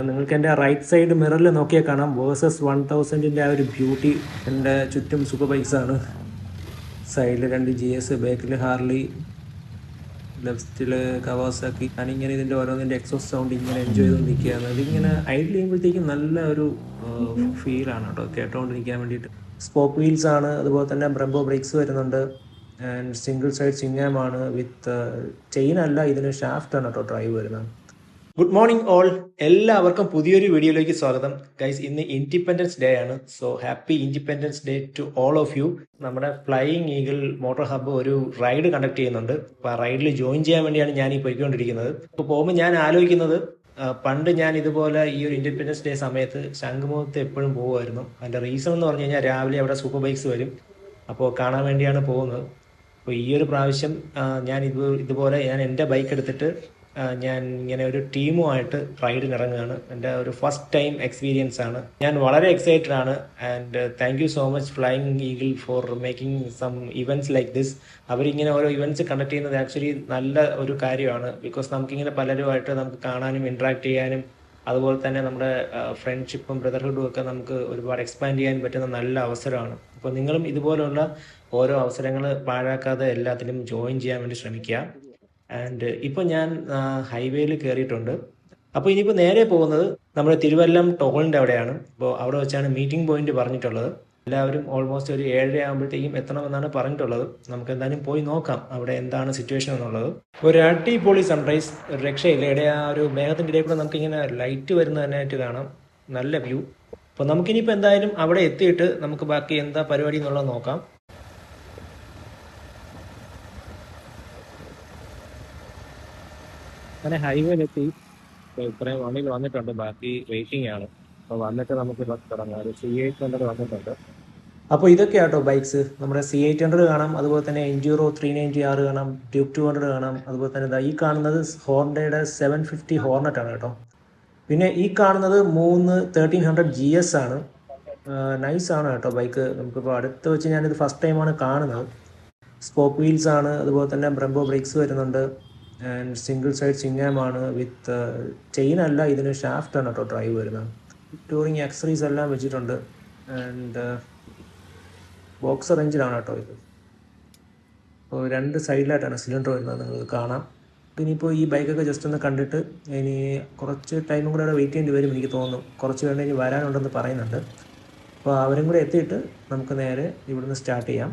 നിങ്ങൾക്ക് എൻ്റെ right side മിററിൽ നോക്കിയാൽ കാണാം വേഴ്സസ് 1000-ൻ്റെ ആ ഒരു ബ്യൂട്ടി. എൻ്റെ ചുറ്റും സൂപ്പർ ബൈക്സ് ആണ്. സൈഡിൽ 2 GS, ബാക്കിൽ ഹാർലി, ലെഫ്റ്റിൽ കവാസാക്കി. ഞാനിങ്ങനെ ഇതിൻ്റെ ഓരോന്നിൻ്റെ എക്സോസ് സൗണ്ട് ഇങ്ങനെ എൻജോയ് ചെയ്ത് നിൽക്കുകയാണ്. ഇതിങ്ങനെ ഐഡിൽ ചെയ്യുമ്പോഴത്തേക്കും നല്ല ഒരു ഫീലാണ് കേട്ടോ കേട്ടോണ്ടിരിക്കാൻ വേണ്ടിയിട്ട്. സ്പോക്ക് വീൽസ് ആണ്, അതുപോലെ തന്നെ ബ്രംബോ ബ്രേക്സ് വരുന്നുണ്ട്. ആൻഡ് സിംഗിൾ സൈഡ് സിംഗാം ആണ് വിത്ത് ചെയിൻ അല്ല, ഇതിന് ഷാഫ്റ്റ് ആണ് കേട്ടോ ഡ്രൈവ് വരുന്നത്. ഗുഡ് മോർണിംഗ് ഓൾ, എല്ലാവർക്കും പുതിയൊരു വീഡിയോയിലേക്ക് സ്വാഗതം. ഗൈസ്, ഇന്ന് ഇൻഡിപെൻഡൻസ് ഡേ ആണ്. So happy independence day to all of you. നമ്മുടെ ഫ്ലൈയിങ് ഈഗിൾ മോട്ടോർ ഹബ്ബ് ഒരു റൈഡ് കണ്ടക്ട് ചെയ്യുന്നുണ്ട്. അപ്പോൾ ആ റൈഡിൽ ജോയിൻ ചെയ്യാൻ വേണ്ടിയാണ് ഞാൻ ഈ പോയിക്കൊണ്ടിരിക്കുന്നത്. അപ്പോൾ പോകുമ്പോൾ ഞാൻ ആലോചിക്കുന്നത്, പണ്ട് ഞാൻ ഇതുപോലെ ഈ ഒരു ഇൻഡിപെൻഡൻസ് ഡേ സമയത്ത് ശംഖുമുഖത്ത് എപ്പോഴും പോകുമായിരുന്നു. അതിൻ്റെ റീസൺ എന്ന് പറഞ്ഞു കഴിഞ്ഞാൽ രാവിലെ അവിടെ സൂപ്പർ ബൈക്സ് വരും, അപ്പോൾ കാണാൻ വേണ്ടിയാണ് പോകുന്നത്. അപ്പോൾ ഈ ഒരു പ്രാവശ്യം ഞാൻ ഇതുപോലെ ഞാൻ എൻ്റെ ബൈക്ക് എടുത്തിട്ട് ഞാൻ ഇങ്ങനെ ഒരു ടീമുമായിട്ട് റൈഡിന് ഇറങ്ങുകയാണ്. എൻ്റെ ഒരു ഫസ്റ്റ് ടൈം എക്സ്പീരിയൻസ് ആണ്. ഞാൻ വളരെ എക്സൈറ്റഡ് ആണ്. And thank you so much flying eagle for making some events like this. അവരിങ്ങനെ ഓരോ ഇവൻറ്റ്സ് കണ്ടക്ട് ചെയ്യുന്നത് ആക്ച്വലി നല്ല ഒരു കാര്യമാണ്. ബിക്കോസ് നമുക്കിങ്ങനെ പലരുമായിട്ട് നമുക്ക് കാണാനും ഇൻട്രാക്ട് ചെയ്യാനും, അതുപോലെ തന്നെ നമ്മുടെ ഫ്രണ്ട്ഷിപ്പും ബ്രദർഹുഡും ഒക്കെ നമുക്ക് ഒരുപാട് എക്സ്പാൻഡ് ചെയ്യാൻ പറ്റുന്ന നല്ല അവസരമാണ്. അപ്പോൾ നിങ്ങളും ഇതുപോലുള്ള ഓരോ അവസരങ്ങൾ പാഴാക്കാതെ എല്ലാത്തിലും ജോയിൻ ചെയ്യാൻ വേണ്ടി ശ്രമിക്കുക. ആൻഡ് ഇപ്പോൾ ഞാൻ ഹൈവേയിൽ കയറിയിട്ടുണ്ട്. അപ്പോൾ ഇനിയിപ്പോൾ നേരെ പോകുന്നത് നമ്മുടെ തിരുവല്ലം ടോളിൻ്റെ അവിടെയാണ്. അപ്പോൾ അവിടെ വെച്ചാണ് മീറ്റിംഗ് പോയിന്റ് പറഞ്ഞിട്ടുള്ളത്. എല്ലാവരും ഓൾമോസ്റ്റ് ഒരു 7:30 ആകുമ്പോഴത്തേക്കും എത്തണമെന്നാണ് പറഞ്ഞിട്ടുള്ളത്. നമുക്ക് എന്തായാലും പോയി നോക്കാം അവിടെ എന്താണ് സിറ്റുവേഷൻ എന്നുള്ളത്. ഒരു അടിപൊളി സൺറൈസ്, ഒരു രക്ഷയില്ല. ഇവിടെ ആ ഒരു മേഘത്തിൻ്റെ ഇടയിൽ കൂടെ നമുക്കിങ്ങനെ ലൈറ്റ് വരുന്ന തന്നെയായിട്ട് കാണാം. നല്ല വ്യൂ. അപ്പോൾ നമുക്കിനിയിപ്പോൾ എന്തായാലും അവിടെ എത്തിയിട്ട് നമുക്ക് ബാക്കി എന്താ പരിപാടി എന്നുള്ളത് നോക്കാം. അങ്ങനെ ഹൈവേയിലെത്തി. ഇത്രയും വണ്ടിയിൽ വന്നിട്ടുണ്ട്, ബാക്കി വെയിറ്റിംഗ് ആണ്. അപ്പോൾ വന്നിട്ട് നമുക്ക് ബസ് തുടങ്ങാം. ഒരു C800 വന്നിട്ടുണ്ട്. അപ്പോൾ ഇതൊക്കെയാട്ടോ ബൈക്സ്. നമ്മുടെ C800 കാണാം, അതുപോലെ തന്നെ Enduro 390R കാണാം, Duke 200 കാണാം. അതുപോലെ തന്നെ ഈ കാണുന്നത് ഹോണ്ടയുടെ 750 ഹോർണറ്റ് ആണ് കേട്ടോ. പിന്നെ ഈ കാണുന്നത് 1300 GS ആണ്. നൈസ് ആണ് കേട്ടോ ബൈക്ക്. നമുക്കിപ്പോൾ അടുത്ത് വെച്ച് ഞാനിത് ഫസ്റ്റ് ടൈമാണ് കാണുന്നത്. സ്പോക്ക് വീൽസ് ആണ്, അതുപോലെ തന്നെ ബ്രംബോ ബ്രേക്സ് വരുന്നുണ്ട്. ആൻഡ് സിംഗിൾ സൈഡ് സിംഗാം ആണ് വിത്ത് ചെയിൻ അല്ല, ഇതിന് ഷാഫ്റ്റ് ആണ് കേട്ടോ ഡ്രൈവ് വരുന്നത്. ടൂറിങ് ആക്സറീസ് എല്ലാം വെച്ചിട്ടുണ്ട്. ആൻഡ് ബോക്സർ എഞ്ചിനാണ് കേട്ടോ ഇത്. അപ്പോൾ 2 സൈഡിലായിട്ടാണ് സിലിണ്ടർ വരുന്നത്, നിങ്ങൾക്ക് കാണാം. ഇനിയിപ്പോൾ ഈ ബൈക്കൊക്കെ ജസ്റ്റ് ഒന്ന് കണ്ടിട്ട് ഇനി കുറച്ച് ടൈമും കൂടെ അവിടെ വെയിറ്റ് ചെയ്യേണ്ടി വരും എനിക്ക് തോന്നുന്നു. കുറച്ച് വേണ്ടി ഇനി വരാനുണ്ടെന്ന് പറയുന്നുണ്ട്. അപ്പോൾ അവരും കൂടെ എത്തിയിട്ട് നമുക്ക് നേരെ ഇവിടുന്ന് സ്റ്റാർട്ട് ചെയ്യാം.